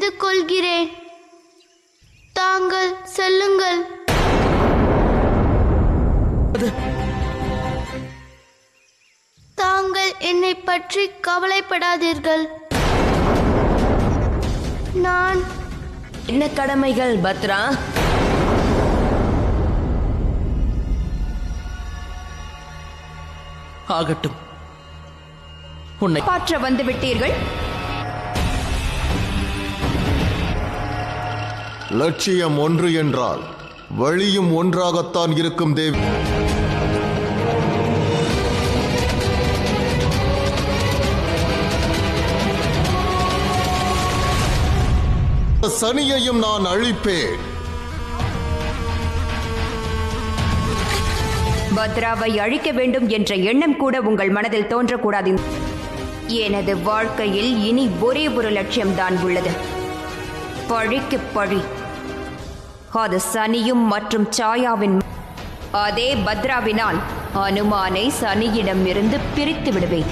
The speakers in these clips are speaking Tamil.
தெரிந்து கொள்கிறேன். தாங்கள் செல்லுங்கள். தாங்கள் என்னை பற்றி கவலைப்படாதீர்கள். நான் என்ன கடமைகள் பத்ரா? ஆகட்டும், உன்னை காப்பாற்ற வந்து விட்டீர்கள். லட்சியம் ஒன்று என்றால் வழியும் ஒன்றாகத்தான் இருக்கும் தேவி. சனியையும் நான் அழிப்பேன். பத்ராவை அழிக்க வேண்டும் என்ற எண்ணம் கூட உங்கள் மனதில் தோன்றக்கூடாது. எனது வாழ்க்கையில் இனி ஒரே ஒரு லட்சியம்தான் உள்ளது. பழிக்கு பழி. அது சனியும் மற்றும் சாயாவின். அதே பத்ராவினால் அனுமானை சனியிடம் இருந்து பிரித்து விடுவேன்.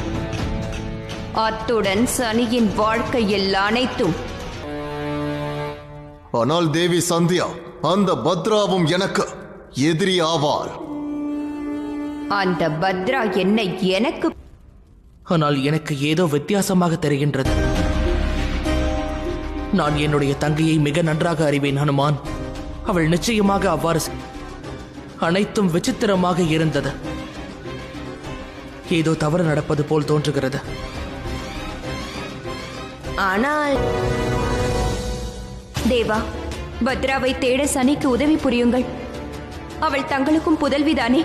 அத்துடன் சனியின் வாழ்க்கையில் அனைத்தும். ஆனால் தேவி சந்தியா, அந்த பத்ராவும் எனக்கு எதிரி ஆவாள். அந்த பத்ரா என்னை எனக்கு. ஆனால் எனக்கு ஏதோ வித்தியாசமாக தெரிகின்றது. நான் என்னுடைய தங்கையை மிக நன்றாக அறிவேன் ஹனுமான். அவள் நிச்சயமாக அவ்வாறு. அனைத்தும் விசித்திரமாக இருந்தது. ஏதோ தவறு நடப்பது போல் தோன்றுகிறது. ஆனால் தேவா, பத்ராவை தேட சனிக்கு உதவி புரியுங்கள். அவள் தங்களுக்கும் புதல்விதானே?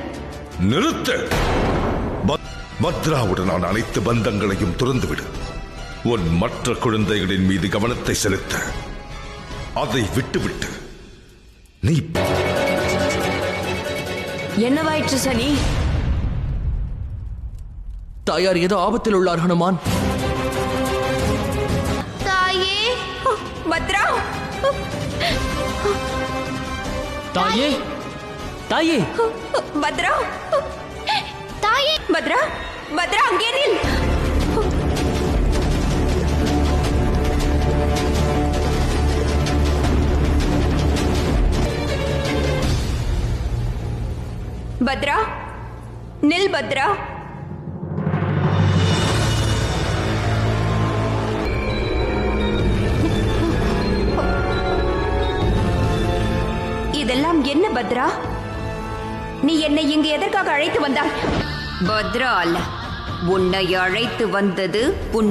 நிறுத்து. பத்ராவுடனான அனைத்து பந்தங்களையும் துறந்துவிடு. உன் மற்ற குழந்தைகளின் மீது கவனத்தை செலுத்த அதை விட்டுவிட்டு நீ. என்னவாயிற்று சனி? தாயார் ஏதோ ஆபத்தில் உள்ளார் ஹனுமான். தாயே, பத்ரா! தாயே, தாயே, பத்ரா! தாயே, பத்ரா! பத்ரா, அங்கே நில். பத்ரா, நில் பத்ரா. இதெல்லாம் என்ன பத்ரா? நீ என்னை இங்கு எதற்காக அழைத்து வந்தாய்? பத்ரா அல்ல, உன்னை அழைத்து வந்தது உன்